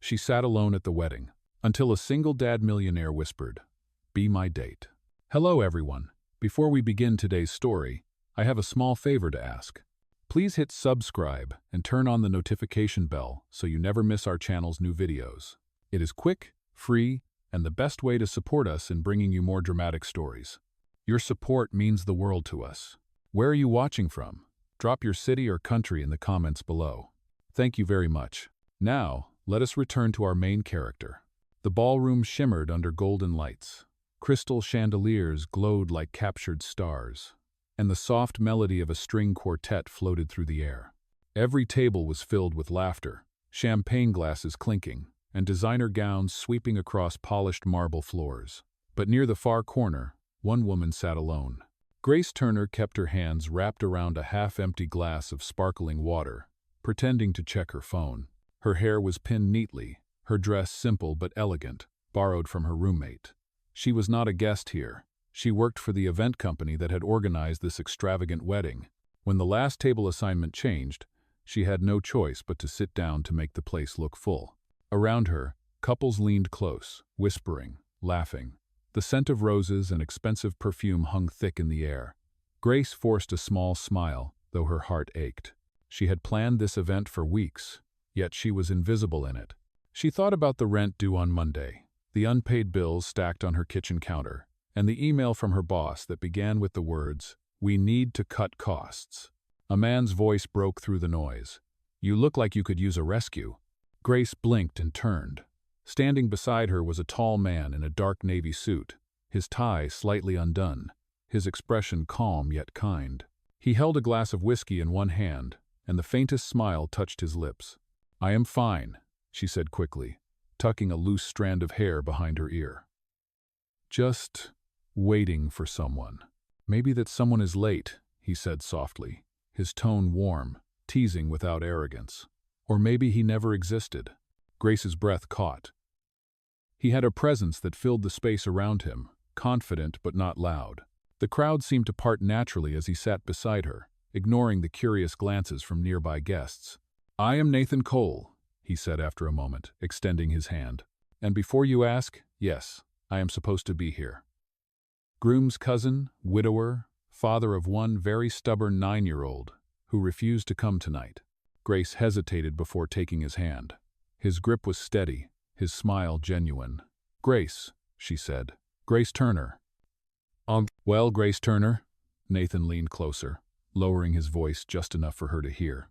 She sat alone at the wedding, until a single dad millionaire whispered, "Be my date." Hello everyone. Before we begin today's story, I have a small favor to ask. Please hit subscribe and turn on the notification bell so you never miss our channel's new videos. It is quick, free, and the best way to support us in bringing you more dramatic stories. Your support means the world to us. Where are you watching from? Drop your city or country in the comments below. Thank you very much. Now, let us return to our main character. The ballroom shimmered under golden lights. Crystal chandeliers glowed like captured stars, and the soft melody of a string quartet floated through the air. Every table was filled with laughter, champagne glasses clinking, and designer gowns sweeping across polished marble floors. But near the far corner, one woman sat alone. Grace Turner kept her hands wrapped around a half-empty glass of sparkling water, pretending to check her phone. Her hair was pinned neatly, her dress simple but elegant, borrowed from her roommate. She was not a guest here. She worked for the event company that had organized this extravagant wedding. When the last table assignment changed, she had no choice but to sit down to make the place look full. Around her, couples leaned close, whispering, laughing. The scent of roses and expensive perfume hung thick in the air. Grace forced a small smile, though her heart ached. She had planned this event for weeks, yet she was invisible in it. She thought about the rent due on Monday, the unpaid bills stacked on her kitchen counter, and the email from her boss that began with the words, "We need to cut costs." A man's voice broke through the noise. "You look like you could use a rescue." Grace blinked and turned. Standing beside her was a tall man in a dark navy suit, his tie slightly undone, his expression calm yet kind. He held a glass of whiskey in one hand, and the faintest smile touched his lips. "I am fine," she said quickly, tucking a loose strand of hair behind her ear. "Just waiting for someone." "Maybe that someone is late," he said softly, his tone warm, teasing without arrogance. "Or maybe he never existed." Grace's breath caught. He had a presence that filled the space around him, confident but not loud. The crowd seemed to part naturally as he sat beside her, ignoring the curious glances from nearby guests. "I am Nathan Cole," he said after a moment, extending his hand. "And before you ask, yes, I am supposed to be here." Groom's cousin, widower, father of one very stubborn 9-year-old, who refused to come tonight. Grace hesitated before taking his hand. His grip was steady, his smile genuine. "Grace," she said. "Grace Turner." Well, Grace Turner." Nathan leaned closer, lowering his voice just enough for her to hear.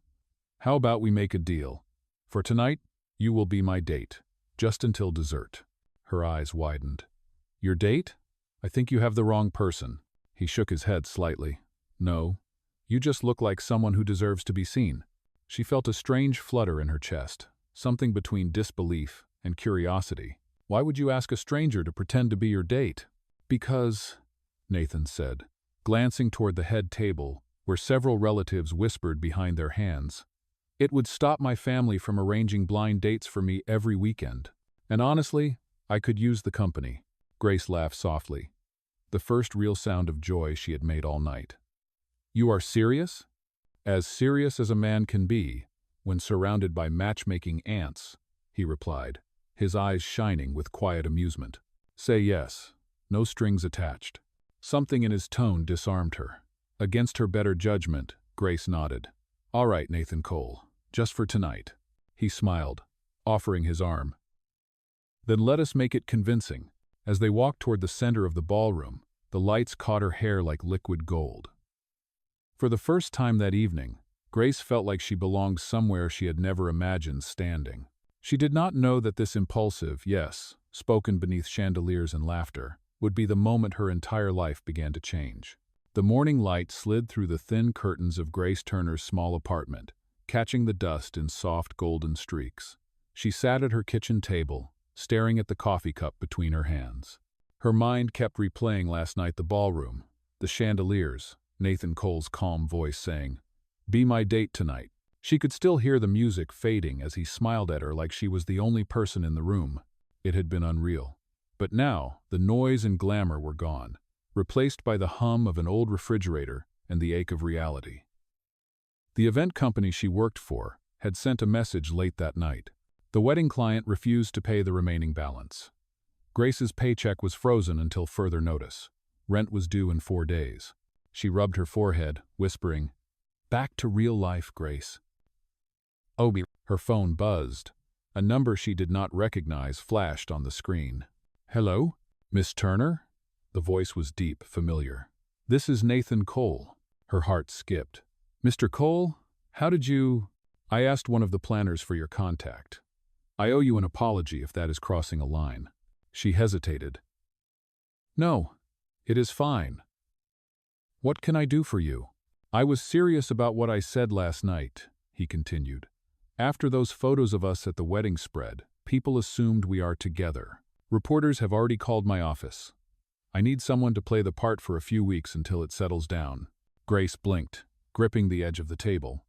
"How about we make a deal? For tonight, you will be my date, just until dessert." Her eyes widened. "Your date? I think you have the wrong person." He shook his head slightly. "No, you just look like someone who deserves to be seen." She felt a strange flutter in her chest, something between disbelief and curiosity. "Why would you ask a stranger to pretend to be your date?" "Because," Nathan said, glancing toward the head table, where several relatives whispered behind their hands, "it would stop my family from arranging blind dates for me every weekend. And honestly, I could use the company." Grace laughed softly, the first real sound of joy she had made all night. "You are serious?" "As serious as a man can be when surrounded by matchmaking ants," he replied, his eyes shining with quiet amusement. "Say yes, no strings attached." Something in his tone disarmed her. Against her better judgment, Grace nodded. "All right, Nathan Cole, just for tonight." He smiled, offering his arm. "Then let us make it convincing." As they walked toward the center of the ballroom, the lights caught her hair like liquid gold. For the first time that evening, Grace felt like she belonged somewhere she had never imagined standing. She did not know that this impulsive yes, spoken beneath chandeliers and laughter, would be the moment her entire life began to change. The morning light slid through the thin curtains of Grace Turner's small apartment, catching the dust in soft golden streaks. She sat at her kitchen table, staring at the coffee cup between her hands. Her mind kept replaying last night: the ballroom, the chandeliers, Nathan Cole's calm voice saying, "Be my date tonight." She could still hear the music fading as he smiled at her like she was the only person in the room. It had been unreal. But now, the noise and glamour were gone, replaced by the hum of an old refrigerator and the ache of reality. The event company she worked for had sent a message late that night. The wedding client refused to pay the remaining balance. Grace's paycheck was frozen until further notice. Rent was due in 4 days. She rubbed her forehead, whispering, "Back to real life, Grace." Obi. Her phone buzzed. A number she did not recognize flashed on the screen. "Hello? Miss Turner?" The voice was deep, familiar. "This is Nathan Cole." Her heart skipped. "Mr. Cole, how did you—" "I asked one of the planners for your contact. I owe you an apology if that is crossing a line." She hesitated. "No, it is fine. What can I do for you?" "I was serious about what I said last night," he continued. "After those photos of us at the wedding spread, people assumed we are together. Reporters have already called my office. I need someone to play the part for a few weeks until it settles down." Grace blinked, gripping the edge of the table.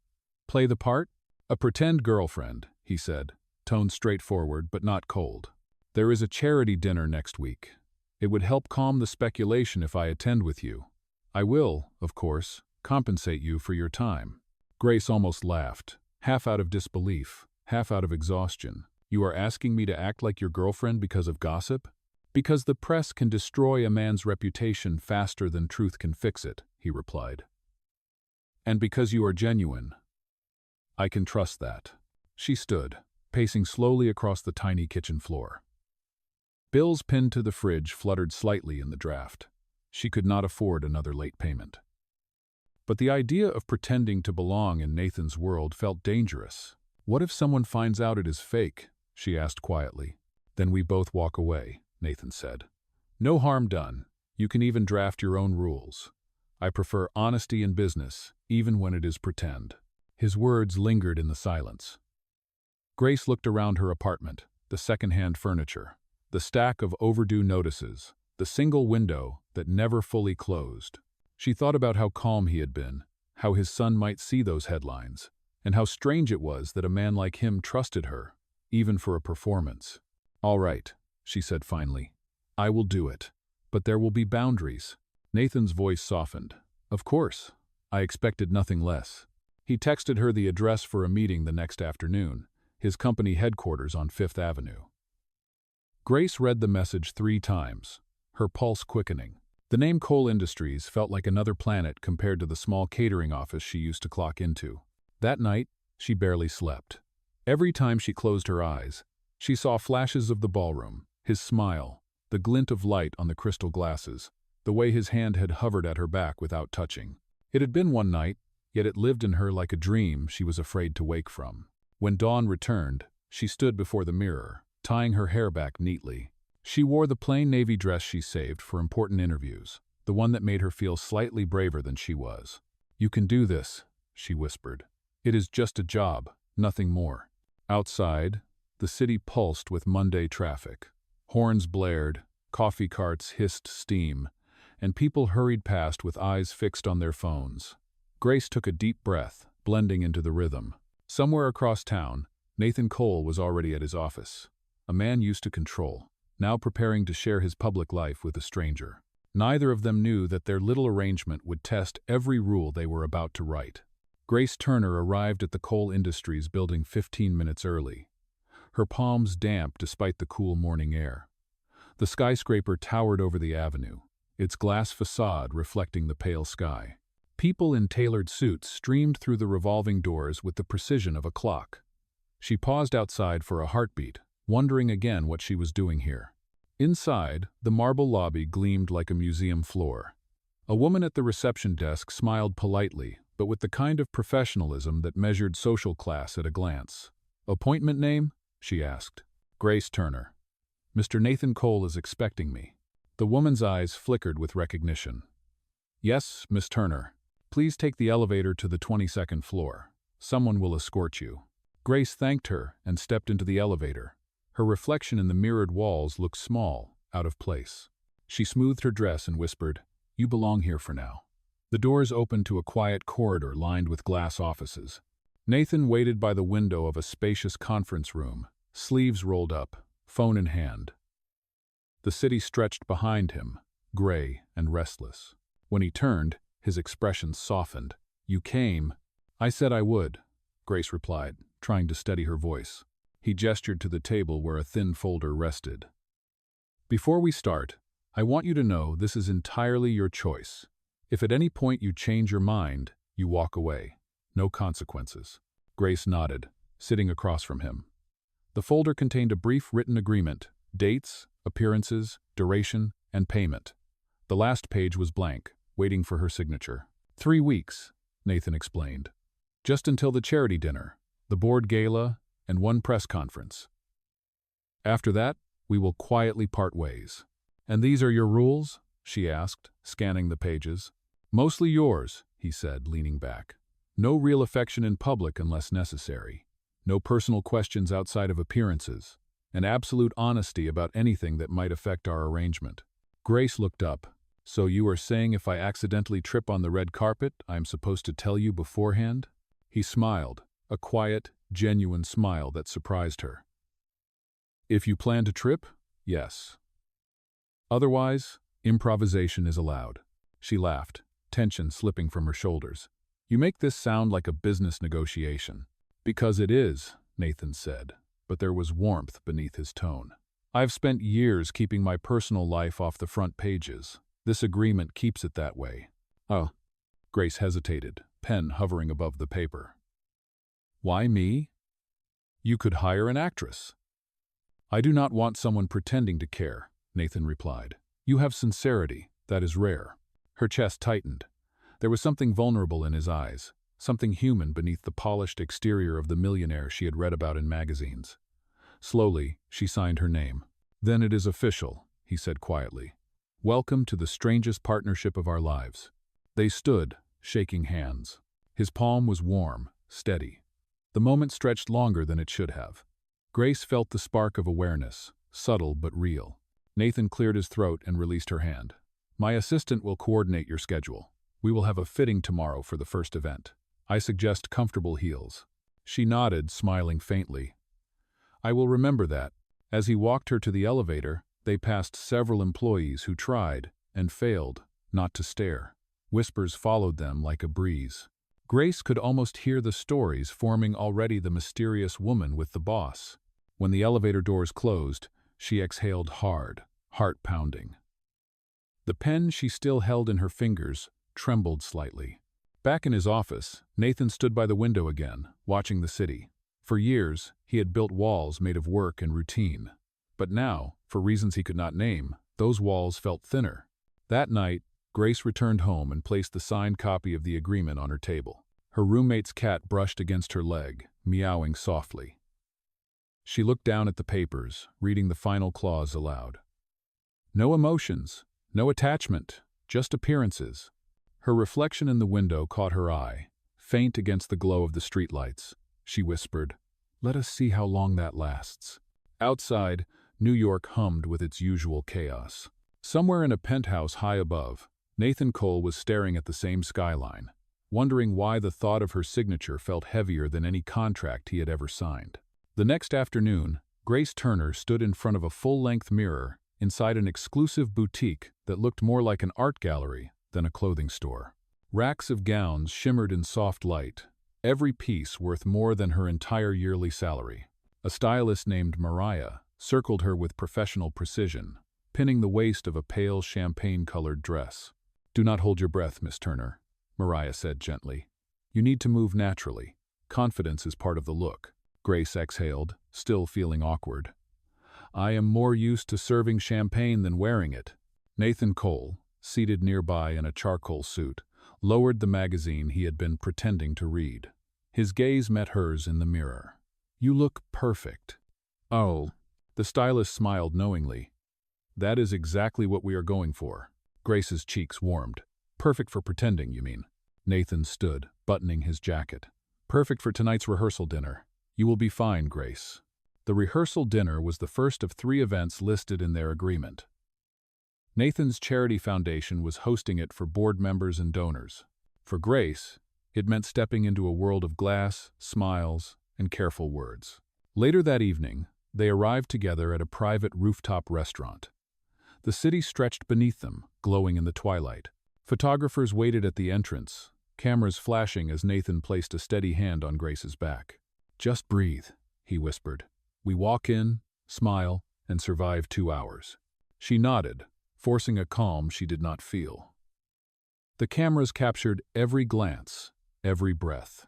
"Play the part?" "A pretend girlfriend," he said, tone straightforward but not cold. "There is a charity dinner next week. It would help calm the speculation if I attend with you. I will, of course, compensate you for your time." Grace almost laughed, half out of disbelief, half out of exhaustion. "You are asking me to act like your girlfriend because of gossip?" "Because the press can destroy a man's reputation faster than truth can fix it," he replied. "And because you are genuine. I can trust that." She stood, pacing slowly across the tiny kitchen floor. Bills pinned to the fridge fluttered slightly in the draft. She could not afford another late payment. But the idea of pretending to belong in Nathan's world felt dangerous. "What if someone finds out it is fake?" she asked quietly. "Then we both walk away," Nathan said. "No harm done. You can even draft your own rules. I prefer honesty in business, even when it is pretend." His words lingered in the silence. Grace looked around her apartment, the second-hand furniture, the stack of overdue notices, the single window that never fully closed. She thought about how calm he had been, how his son might see those headlines, and how strange it was that a man like him trusted her, even for a performance. "All right," she said finally. "I will do it. But there will be boundaries." Nathan's voice softened. "Of course. I expected nothing less." He texted her the address for a meeting the next afternoon, his company headquarters on Fifth Avenue. Grace read the message 3 times, her pulse quickening. The name Cole Industries felt like another planet compared to the small catering office she used to clock into. That night, she barely slept. Every time she closed her eyes, she saw flashes of the ballroom, his smile, the glint of light on the crystal glasses, the way his hand had hovered at her back without touching. It had been one night, yet it lived in her like a dream she was afraid to wake from. When dawn returned, she stood before the mirror, tying her hair back neatly. She wore the plain navy dress she saved for important interviews, the one that made her feel slightly braver than she was. "You can do this," she whispered. "It is just a job, nothing more." Outside, the city pulsed with Monday traffic. Horns blared, coffee carts hissed steam, and people hurried past with eyes fixed on their phones. Grace took a deep breath, blending into the rhythm. Somewhere across town, Nathan Cole was already at his office. A man used to control, now preparing to share his public life with a stranger. Neither of them knew that their little arrangement would test every rule they were about to write. Grace Turner arrived at the Cole Industries building 15 minutes early, her palms damp despite the cool morning air. The skyscraper towered over the avenue, its glass facade reflecting the pale sky. People in tailored suits streamed through the revolving doors with the precision of a clock. She paused outside for a heartbeat, wondering again what she was doing here. Inside, the marble lobby gleamed like a museum floor. A woman at the reception desk smiled politely, but with the kind of professionalism that measured social class at a glance. "Appointment name?" she asked. "Grace Turner. Mr. Nathan Cole is expecting me." The woman's eyes flickered with recognition. "Yes, Miss Turner. Please take the elevator to the 22nd floor. Someone will escort you." Grace thanked her and stepped into the elevator. Her reflection in the mirrored walls looked small, out of place. She smoothed her dress and whispered, "You belong here for now." The doors opened to a quiet corridor lined with glass offices. Nathan waited by the window of a spacious conference room, sleeves rolled up, phone in hand. The city stretched behind him, gray and restless. When he turned, his expression softened. "You came." "I said I would," Grace replied, trying to steady her voice. He gestured to the table where a thin folder rested. "Before we start, I want you to know this is entirely your choice. If at any point you change your mind, you walk away. No consequences." Grace nodded, sitting across from him. The folder contained a brief written agreement: dates, appearances, duration, and payment. The last page was blank, waiting for her signature. 3 weeks, Nathan explained. Just until the charity dinner, the board gala, and one press conference. After that, we will quietly part ways. "And these are your rules?" she asked, scanning the pages. "Mostly yours," he said, leaning back. "No real affection in public unless necessary. No personal questions outside of appearances. And absolute honesty about anything that might affect our arrangement." Grace looked up. "So you are saying if I accidentally trip on the red carpet, I am supposed to tell you beforehand?" He smiled, a quiet, genuine smile that surprised her. "If you plan to trip, yes. Otherwise, improvisation is allowed." She laughed, tension slipping from her shoulders. "You make this sound like a business negotiation." "Because it is," Nathan said, but there was warmth beneath his tone. "I've spent years keeping my personal life off the front pages. This agreement keeps it that way." "Oh." Grace hesitated, pen hovering above the paper. "Why me? You could hire an actress." "I do not want someone pretending to care," Nathan replied. "You have sincerity. That is rare." Her chest tightened. There was something vulnerable in his eyes, something human beneath the polished exterior of the millionaire she had read about in magazines. Slowly, she signed her name. "Then it is official," he said quietly. "Welcome to the strangest partnership of our lives." They stood, shaking hands. His palm was warm, steady. The moment stretched longer than it should have. Grace felt the spark of awareness, subtle but real. Nathan cleared his throat and released her hand. "My assistant will coordinate your schedule. We will have a fitting tomorrow for the first event. I suggest comfortable heels." She nodded, smiling faintly. "I will remember that." As he walked her to the elevator, they passed several employees who tried, and failed, not to stare. Whispers followed them like a breeze. Grace could almost hear the stories forming already the mysterious woman with the boss. When the elevator doors closed, she exhaled hard, heart pounding. The pen she still held in her fingers trembled slightly. Back in his office, Nathan stood by the window again, watching the city. For years, he had built walls made of work and routine. But now, for reasons he could not name, those walls felt thinner. That night, Grace returned home and placed the signed copy of the agreement on her table. Her roommate's cat brushed against her leg, meowing softly. She looked down at the papers, reading the final clause aloud. "No emotions, no attachment, just appearances." Her reflection in the window caught her eye, faint against the glow of the streetlights. She whispered, "Let us see how long that lasts." Outside, New York hummed with its usual chaos. Somewhere in a penthouse high above, Nathan Cole was staring at the same skyline, wondering why the thought of her signature felt heavier than any contract he had ever signed. The next afternoon, Grace Turner stood in front of a full-length mirror inside an exclusive boutique that looked more like an art gallery than a clothing store. Racks of gowns shimmered in soft light, every piece worth more than her entire yearly salary. A stylist named Mariah circled her with professional precision, pinning the waist of a pale champagne-colored dress. "Do not hold your breath, Miss Turner," Mariah said gently. "You need to move naturally. Confidence is part of the look." Grace exhaled, still feeling awkward. "I am more used to serving champagne than wearing it." Nathan Cole, seated nearby in a charcoal suit, lowered the magazine he had been pretending to read. His gaze met hers in the mirror. "You look perfect." "Oh." The stylist smiled knowingly. "That is exactly what we are going for." Grace's cheeks warmed. "Perfect for pretending, you mean?" Nathan stood, buttoning his jacket. "Perfect for tonight's rehearsal dinner. You will be fine, Grace." The rehearsal dinner was the first of 3 events listed in their agreement. Nathan's charity foundation was hosting it for board members and donors. For Grace, it meant stepping into a world of glass, smiles, and careful words. Later that evening, they arrived together at a private rooftop restaurant. The city stretched beneath them, glowing in the twilight. Photographers waited at the entrance, cameras flashing as Nathan placed a steady hand on Grace's back. "Just breathe," he whispered. We walk in, smile, and survive 2 hours. She nodded, forcing a calm she did not feel. The cameras captured every glance, every breath.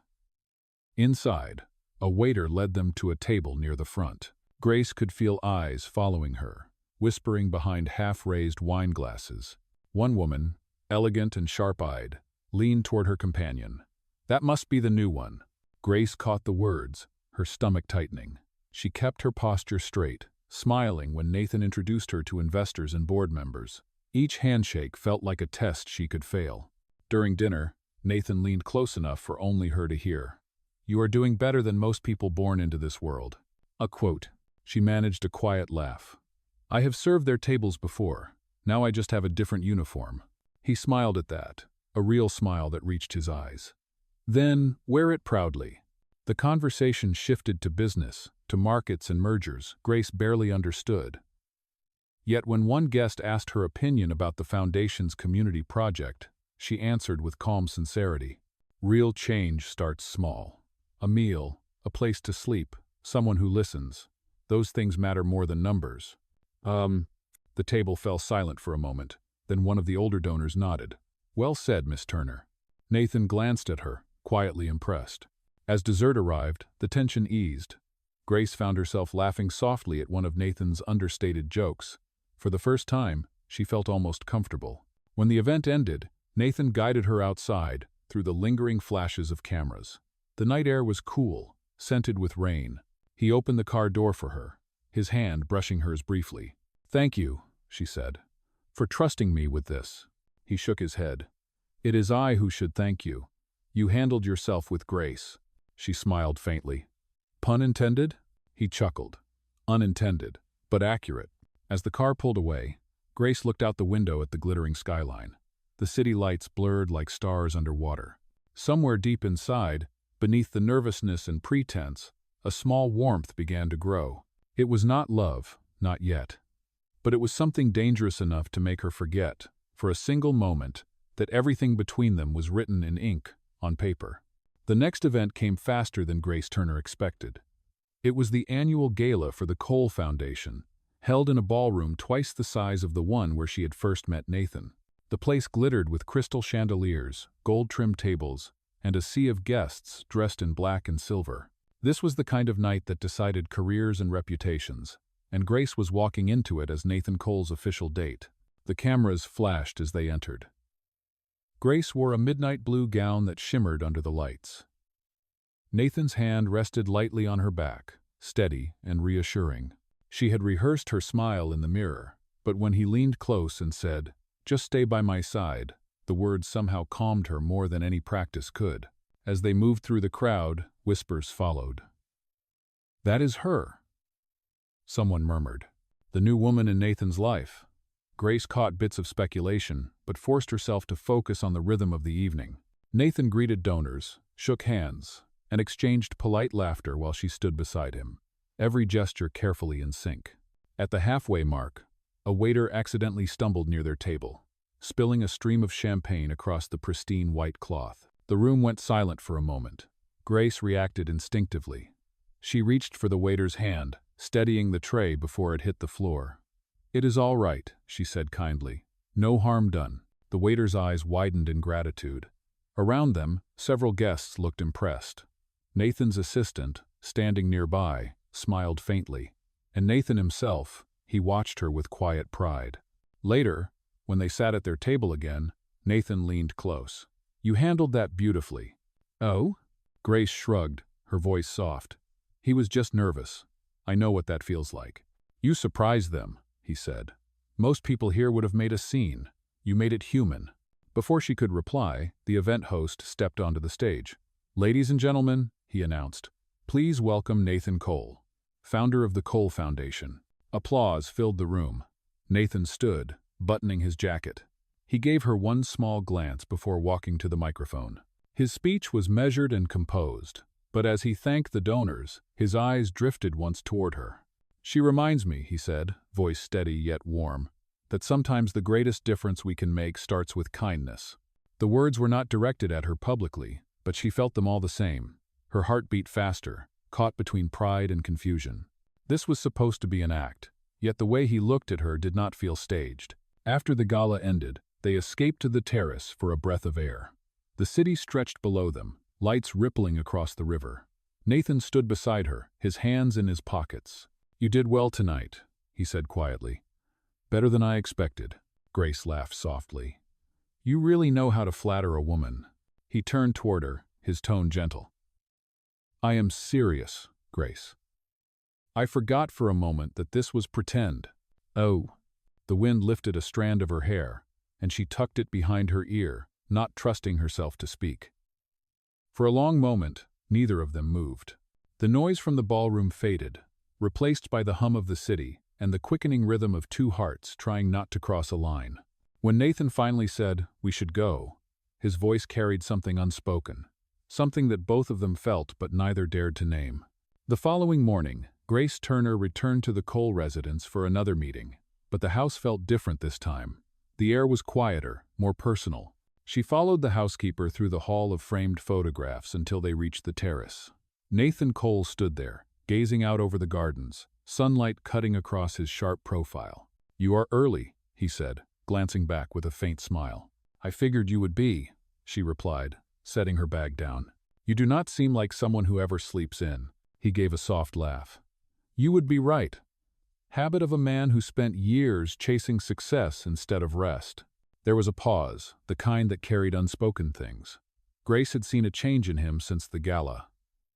Inside, a waiter led them to a table near the front. Grace could feel eyes following her, whispering behind half-raised wine glasses. One woman, elegant and sharp-eyed, leaned toward her companion. "That must be the new one." Grace caught the words, her stomach tightening. She kept her posture straight, smiling when Nathan introduced her to investors and board members. Each handshake felt like a test she could fail. During dinner, Nathan leaned close enough for only her to hear. "You are doing better than most people born into this world." A quote. She managed a quiet laugh. "I have served their tables before. Now I just have a different uniform." He smiled at that, a real smile that reached his eyes. "Then, wear it proudly." The conversation shifted to business, to markets and mergers Grace barely understood. Yet when one guest asked her opinion about the Foundation's community project, she answered with calm sincerity. "Real change starts small. A meal, a place to sleep, someone who listens. Those things matter more than numbers." The table fell silent for a moment, then one of the older donors nodded. "Well said, Miss Turner." Nathan glanced at her, quietly impressed. As dessert arrived, the tension eased. Grace found herself laughing softly at one of Nathan's understated jokes. For the first time, she felt almost comfortable. When the event ended, Nathan guided her outside, through the lingering flashes of cameras. The night air was cool, scented with rain. He opened the car door for her, his hand brushing hers briefly. "Thank you," she said, "for trusting me with this." He shook his head. "It is I who should thank you. You handled yourself with grace." She smiled faintly. "Pun intended?" He chuckled. "Unintended, but accurate." As the car pulled away, Grace looked out the window at the glittering skyline. The city lights blurred like stars underwater. Somewhere deep inside, beneath the nervousness and pretense, a small warmth began to grow. It was not love, not yet. But it was something dangerous enough to make her forget, for a single moment, that everything between them was written in ink, on paper. The next event came faster than Grace Turner expected. It was the annual gala for the Cole Foundation, held in a ballroom twice the size of the one where she had first met Nathan. The place glittered with crystal chandeliers, gold-trimmed tables, and a sea of guests dressed in black and silver. This was the kind of night that decided careers and reputations, and Grace was walking into it as Nathan Cole's official date. The cameras flashed as they entered. Grace wore a midnight blue gown that shimmered under the lights. Nathan's hand rested lightly on her back, steady and reassuring. She had rehearsed her smile in the mirror, but when he leaned close and said, "Just stay by my side," the words somehow calmed her more than any practice could. As they moved through the crowd, whispers followed. "That is her," someone murmured. "The new woman in Nathan's life." Grace caught bits of speculation, but forced herself to focus on the rhythm of the evening. Nathan greeted donors, shook hands, and exchanged polite laughter while she stood beside him, every gesture carefully in sync. At the halfway mark, a waiter accidentally stumbled near their table, spilling a stream of champagne across the pristine white cloth. The room went silent for a moment. Grace reacted instinctively. She reached for the waiter's hand, steadying the tray before it hit the floor. "It is all right," she said kindly. "No harm done." The waiter's eyes widened in gratitude. Around them, several guests looked impressed. Nathan's assistant, standing nearby, smiled faintly. And Nathan himself, he watched her with quiet pride. Later, when they sat at their table again, Nathan leaned close. "You handled that beautifully." "Oh?" Grace shrugged, her voice soft. "He was just nervous. I know what that feels like." "You surprised them," he said. "Most people here would have made a scene. You made it human." Before she could reply, the event host stepped onto the stage. "Ladies and gentlemen," he announced, "please welcome Nathan Cole, founder of the Cole Foundation." Applause filled the room. Nathan stood, buttoning his jacket. He gave her one small glance before walking to the microphone. His speech was measured and composed, but as he thanked the donors, his eyes drifted once toward her. "She reminds me," he said, voice steady yet warm, "that sometimes the greatest difference we can make starts with kindness." The words were not directed at her publicly, but she felt them all the same. Her heart beat faster, caught between pride and confusion. This was supposed to be an act, yet the way he looked at her did not feel staged. After the gala ended, they escaped to the terrace for a breath of air. The city stretched below them, lights rippling across the river. Nathan stood beside her, his hands in his pockets. "You did well tonight," he said quietly. "Better than I expected." Grace laughed softly. "You really know how to flatter a woman." He turned toward her, his tone gentle. "I am serious, Grace." I forgot for a moment that this was pretend. "Oh." The wind lifted a strand of her hair, and she tucked it behind her ear, not trusting herself to speak. For a long moment, neither of them moved. The noise from the ballroom faded, replaced by the hum of the city and the quickening rhythm of two hearts trying not to cross a line. When Nathan finally said, "We should go," his voice carried something unspoken, something that both of them felt but neither dared to name. The following morning, Grace Turner returned to the Cole residence for another meeting, but the house felt different this time. The air was quieter, more personal. She followed the housekeeper through the hall of framed photographs until they reached the terrace. Nathan Cole stood there, gazing out over the gardens, sunlight cutting across his sharp profile. "You are early," he said, glancing back with a faint smile. "I figured you would be," she replied, setting her bag down. "You do not seem like someone who ever sleeps in." He gave a soft laugh. "You would be right. Habit of a man who spent years chasing success instead of rest." There was a pause, the kind that carried unspoken things. Grace had seen a change in him since the gala.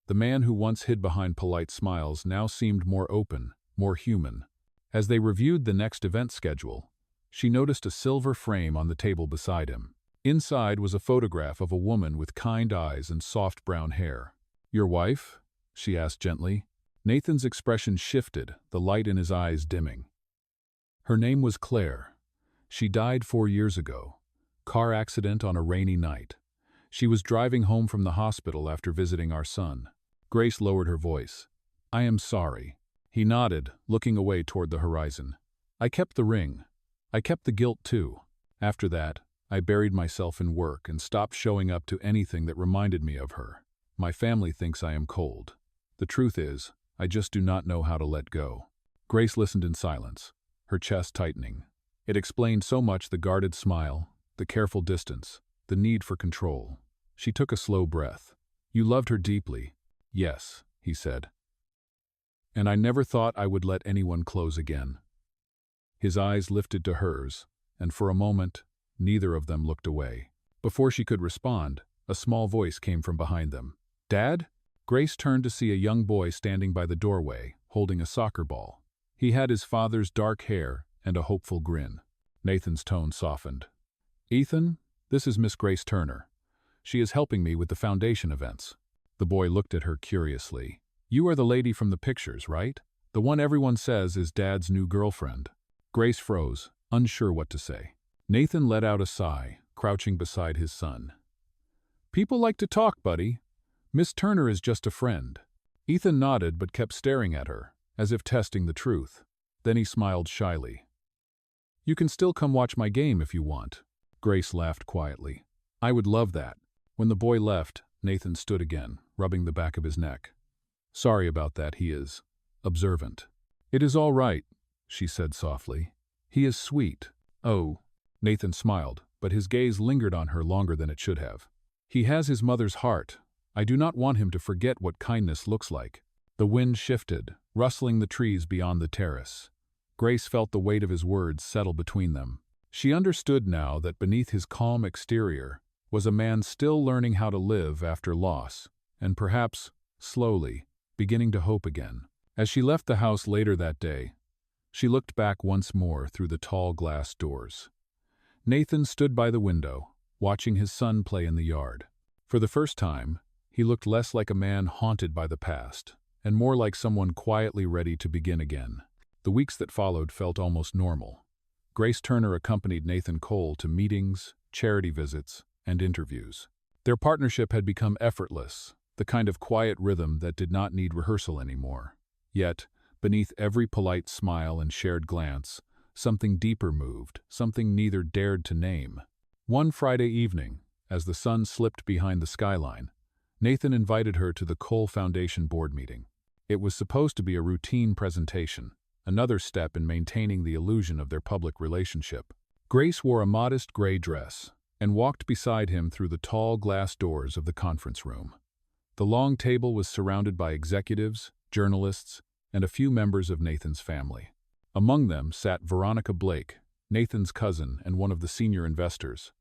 The man who once hid behind polite smiles now seemed more open, more human. As they reviewed the next event schedule, she noticed a silver frame on the table beside him. Inside was a photograph of a woman with kind eyes and soft brown hair. "Your wife?" she asked gently. Nathan's expression shifted, the light in his eyes dimming. "Her name was Claire. She died 4 years ago. Car accident on a rainy night. She was driving home from the hospital after visiting our son." Grace lowered her voice. "I am sorry." He nodded, looking away toward the horizon. "I kept the ring. I kept the guilt too. After that, I buried myself in work and stopped showing up to anything that reminded me of her. My family thinks I am cold. The truth is, I just do not know how to let go." Grace listened in silence, her chest tightening. It explained so much: the guarded smile, the careful distance, the need for control. She took a slow breath. "You loved her deeply." "Yes," he said. "And I never thought I would let anyone close again." His eyes lifted to hers, and for a moment, neither of them looked away. Before she could respond, a small voice came from behind them. "Dad?" Grace turned to see a young boy standing by the doorway, holding a soccer ball. He had his father's dark hair and a hopeful grin. Nathan's tone softened. "Ethan, this is Miss Grace Turner. She is helping me with the foundation events." The boy looked at her curiously. "You are the lady from the pictures, right? The one everyone says is Dad's new girlfriend." Grace froze, unsure what to say. Nathan let out a sigh, crouching beside his son. "People like to talk, buddy. Miss Turner is just a friend." Ethan nodded but kept staring at her, as if testing the truth. Then he smiled shyly. "You can still come watch my game if you want." Grace laughed quietly. "I would love that." When the boy left, Nathan stood again, rubbing the back of his neck. "Sorry about that, he is observant." "It is all right," she said softly. "He is sweet." "Oh." Nathan smiled, but his gaze lingered on her longer than it should have. "He has his mother's heart. I do not want him to forget what kindness looks like." The wind shifted, rustling the trees beyond the terrace. Grace felt the weight of his words settle between them. She understood now that beneath his calm exterior was a man still learning how to live after loss, and perhaps, slowly, beginning to hope again. As she left the house later that day, she looked back once more through the tall glass doors. Nathan stood by the window, watching his son play in the yard. For the first time, he looked less like a man haunted by the past, and more like someone quietly ready to begin again. The weeks that followed felt almost normal. Grace Turner accompanied Nathan Cole to meetings, charity visits, and interviews. Their partnership had become effortless, the kind of quiet rhythm that did not need rehearsal anymore. Yet, beneath every polite smile and shared glance, something deeper moved, something neither dared to name. One Friday evening, as the sun slipped behind the skyline, Nathan invited her to the Cole Foundation board meeting. It was supposed to be a routine presentation, another step in maintaining the illusion of their public relationship. Grace wore a modest gray dress and walked beside him through the tall glass doors of the conference room. The long table was surrounded by executives, journalists, and a few members of Nathan's family. Among them sat Veronica Blake, Nathan's cousin and one of the senior investors.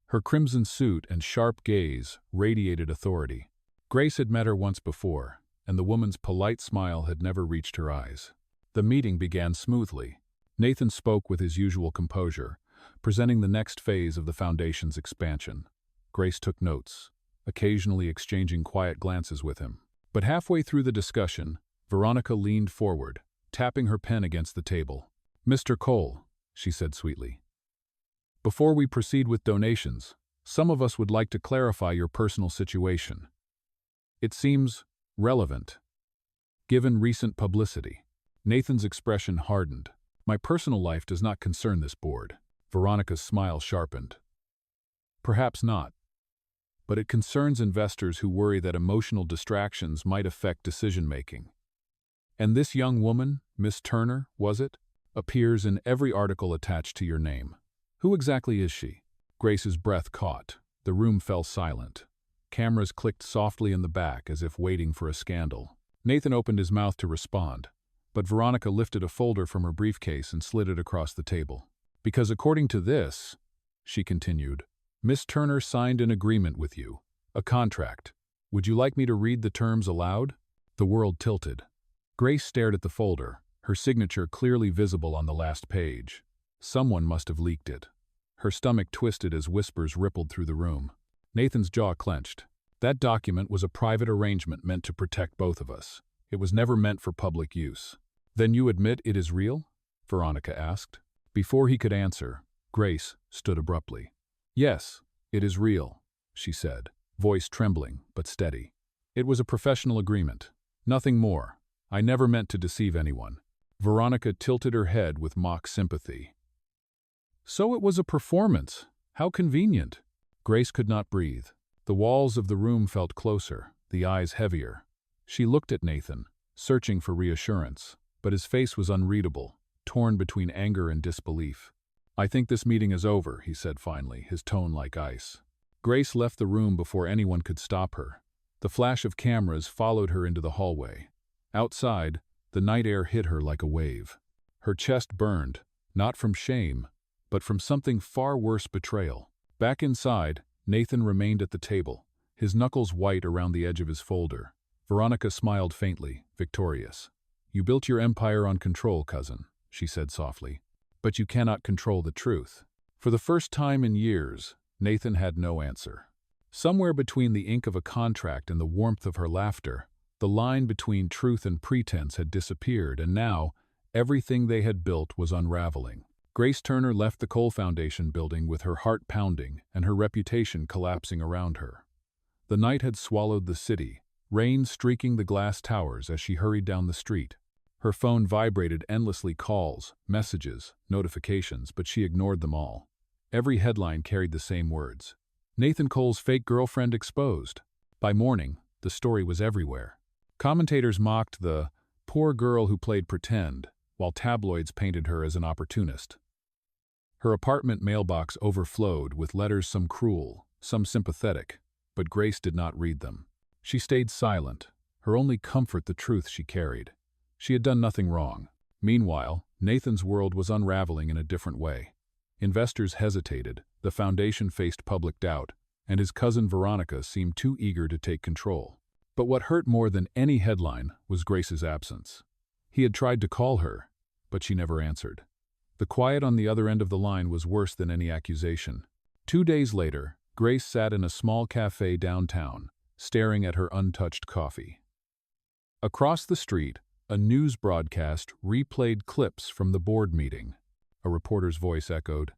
Her crimson suit and sharp gaze radiated authority. Grace had met her once before, and the woman's polite smile had never reached her eyes. The meeting began smoothly. Nathan spoke with his usual composure, presenting the next phase of the foundation's expansion. Grace took notes, occasionally exchanging quiet glances with him. But halfway through the discussion, Veronica leaned forward, tapping her pen against the table. "Mr. Cole," she said sweetly, "before we proceed with donations, some of us would like to clarify your personal situation. It seems relevant, given recent publicity." Nathan's expression hardened. "My personal life does not concern this board." Veronica's smile sharpened. "Perhaps not, but it concerns investors who worry that emotional distractions might affect decision-making. And this young woman, Miss Turner, was it? Appears in every article attached to your name. Who exactly is she?" Grace's breath caught. The room fell silent. Cameras clicked softly in the back as if waiting for a scandal. Nathan opened his mouth to respond, but Veronica lifted a folder from her briefcase and slid it across the table. "Because according to this," she continued, "Miss Turner signed an agreement with you, a contract. Would you like me to read the terms aloud?" The world tilted. Grace stared at the folder, her signature clearly visible on the last page. Someone must have leaked it. Her stomach twisted as whispers rippled through the room. Nathan's jaw clenched. That document was a private arrangement meant to protect both of us. It was never meant for public use. "Then you admit it is real?" Veronica asked. Before he could answer, Grace stood abruptly. "Yes, it is real," she said, voice trembling but steady. "It was a professional agreement. Nothing more. I never meant to deceive anyone." Veronica tilted her head with mock sympathy. "So it was a performance. How convenient." Grace could not breathe. The walls of the room felt closer, the eyes heavier. She looked at Nathan, searching for reassurance, but his face was unreadable, torn between anger and disbelief. "I think this meeting is over," he said finally, his tone like ice. Grace left the room before anyone could stop her. The flash of cameras followed her into the hallway. Outside, the night air hit her like a wave. Her chest burned, not from shame, but from something far worse: betrayal. Back inside, Nathan remained at the table, his knuckles white around the edge of his folder. Veronica smiled faintly, victorious. "You built your empire on control, cousin," she said softly. "But you cannot control the truth." For the first time in years, Nathan had no answer. Somewhere between the ink of a contract and the warmth of her laughter, the line between truth and pretense had disappeared, and now, everything they had built was unraveling. Grace Turner left the Cole Foundation building with her heart pounding and her reputation collapsing around her. The night had swallowed the city, rain streaking the glass towers as she hurried down the street. Her phone vibrated endlessly: calls, messages, notifications, but she ignored them all. Every headline carried the same words: "Nathan Cole's fake girlfriend exposed." By morning, the story was everywhere. Commentators mocked the poor girl who played pretend, while tabloids painted her as an opportunist. Her apartment mailbox overflowed with letters, some cruel, some sympathetic, but Grace did not read them. She stayed silent, her only comfort the truth she carried. She had done nothing wrong. Meanwhile, Nathan's world was unraveling in a different way. Investors hesitated, the foundation faced public doubt, and his cousin Veronica seemed too eager to take control. But what hurt more than any headline was Grace's absence. He had tried to call her, but she never answered. The quiet on the other end of the line was worse than any accusation. 2 days later, Grace sat in a small cafe downtown, staring at her untouched coffee. Across the street, a news broadcast replayed clips from the board meeting. A reporter's voice echoed,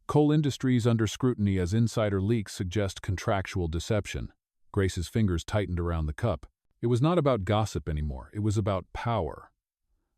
"Coal Industries under scrutiny as insider leaks suggest contractual deception." Grace's fingers tightened around the cup. It was not about gossip anymore, it was about power.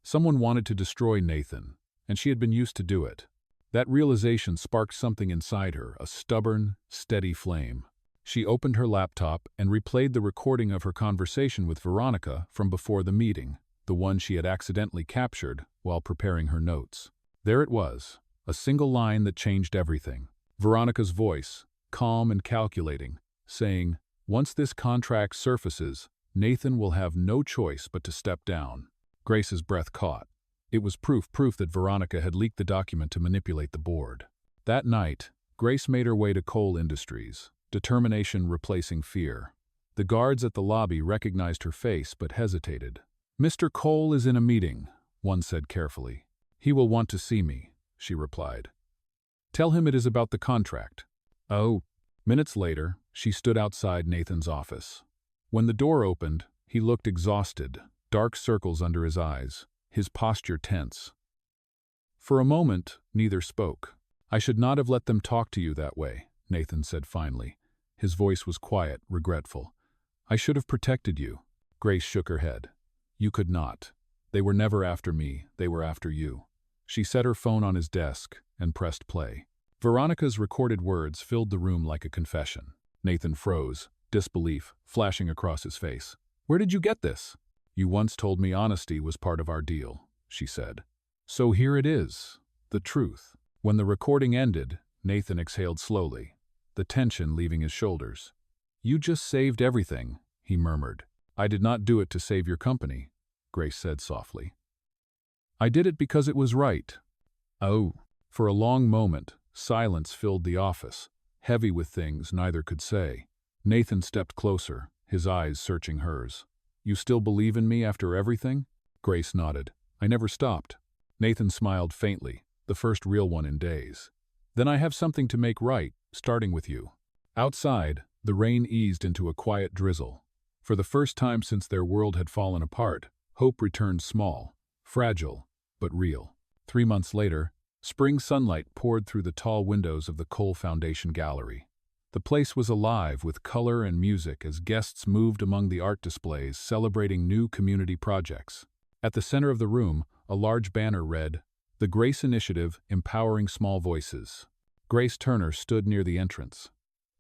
Someone wanted to destroy Nathan, and she had been used to do it. That realization sparked something inside her, a stubborn, steady flame. She opened her laptop and replayed the recording of her conversation with Veronica from before the meeting, the one she had accidentally captured while preparing her notes. There it was, a single line that changed everything. Veronica's voice, calm and calculating, saying, "Once this contract surfaces, Nathan will have no choice but to step down." Grace's breath caught. It was proof that Veronica had leaked the document to manipulate the board. That night, Grace made her way to Cole Industries, determination replacing fear. The guards at the lobby recognized her face but hesitated. "Mr. Cole is in a meeting," one said carefully. "He will want to see me," she replied. "Tell him it is about the contract." "Oh." Minutes later, she stood outside Nathan's office. When the door opened, he looked exhausted, dark circles under his eyes, his posture tense. For a moment, neither spoke. "I should not have let them talk to you that way," Nathan said finally. His voice was quiet, regretful. "I should have protected you." Grace shook her head. "You could not. They were never after me, they were after you." She set her phone on his desk and pressed play. Veronica's recorded words filled the room like a confession. Nathan froze, disbelief flashing across his face. "Where did you get this?" "You once told me honesty was part of our deal," she said. "So here it is, the truth." When the recording ended, Nathan exhaled slowly, the tension leaving his shoulders. "You just saved everything," he murmured. "I did not do it to save your company," Grace said softly. "I did it because it was right." "Oh." For a long moment, silence filled the office, heavy with things neither could say. Nathan stepped closer, his eyes searching hers. "You still believe in me after everything?" Grace nodded. "I never stopped." Nathan smiled faintly, the first real one in days. "Then I have something to make right, starting with you." Outside, the rain eased into a quiet drizzle. For the first time since their world had fallen apart, hope returned small, fragile, but real. 3 months later, spring sunlight poured through the tall windows of the Cole Foundation Gallery. The place was alive with color and music as guests moved among the art displays celebrating new community projects. At the center of the room, a large banner read, "The Grace Initiative, Empowering Small Voices." Grace Turner stood near the entrance,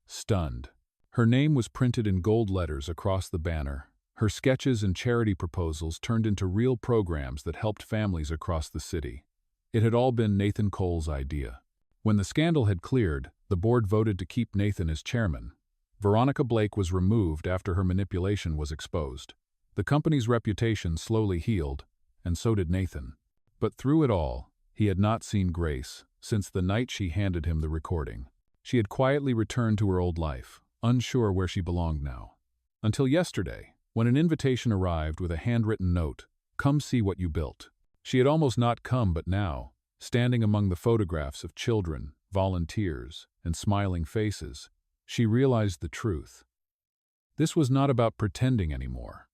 stunned. Her name was printed in gold letters across the banner. Her sketches and charity proposals turned into real programs that helped families across the city. It had all been Nathan Cole's idea. When the scandal had cleared, the board voted to keep Nathan as chairman. Veronica Blake was removed after her manipulation was exposed. The company's reputation slowly healed, and so did Nathan. But through it all, he had not seen Grace since the night she handed him the recording. She had quietly returned to her old life, unsure where she belonged now. Until yesterday, when an invitation arrived with a handwritten note, "Come see what you built." She had almost not come, but now, standing among the photographs of children, volunteers, and smiling faces, she realized the truth. This was not about pretending anymore.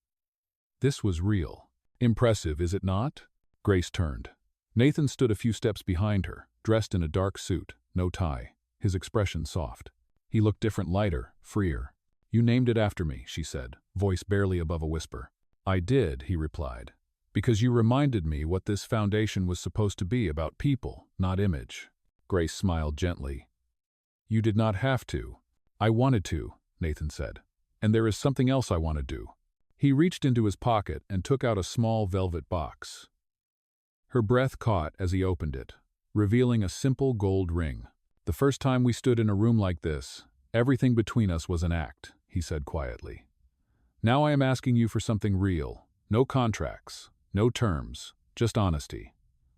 This was real. "Impressive, is it not?" Grace turned. Nathan stood a few steps behind her, dressed in a dark suit, no tie, his expression soft. He looked different, lighter, freer. "You named it after me," she said, voice barely above a whisper. "I did," he replied, "because you reminded me what this foundation was supposed to be, about people, not image." Grace smiled gently. "You did not have to." "I wanted to," Nathan said. "And there is something else I want to do." He reached into his pocket and took out a small velvet box. Her breath caught as he opened it, revealing a simple gold ring. "The first time we stood in a room like this, everything between us was an act," he said quietly. "Now I am asking you for something real. No contracts, no terms, just honesty.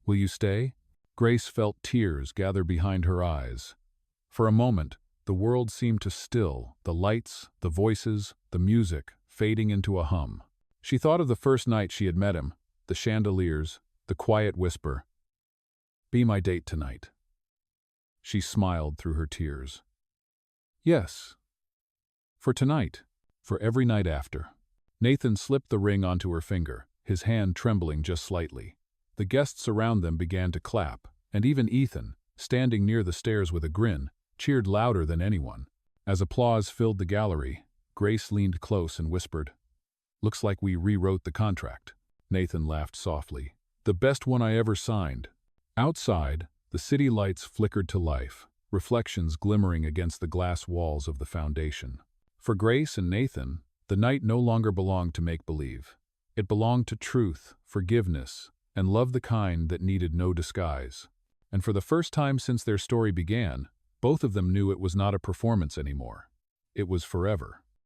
Will you stay?" Grace felt tears gather behind her eyes. For a moment, the world seemed to still, the lights, the voices, the music, fading into a hum. She thought of the first night she had met him, the chandeliers, the quiet whisper, "Be my date tonight." She smiled through her tears. "Yes. For tonight, for every night after." Nathan slipped the ring onto her finger, his hand trembling just slightly. The guests around them began to clap, and even Ethan, standing near the stairs with a grin, cheered louder than anyone. As applause filled the gallery, Grace leaned close and whispered, "Looks like we rewrote the contract." Nathan laughed softly. "The best one I ever signed." Outside, the city lights flickered to life, reflections glimmering against the glass walls of the foundation. For Grace and Nathan, the night no longer belonged to make-believe. It belonged to truth, forgiveness, and love, the kind that needed no disguise. And for the first time since their story began, both of them knew it was not a performance anymore. It was forever.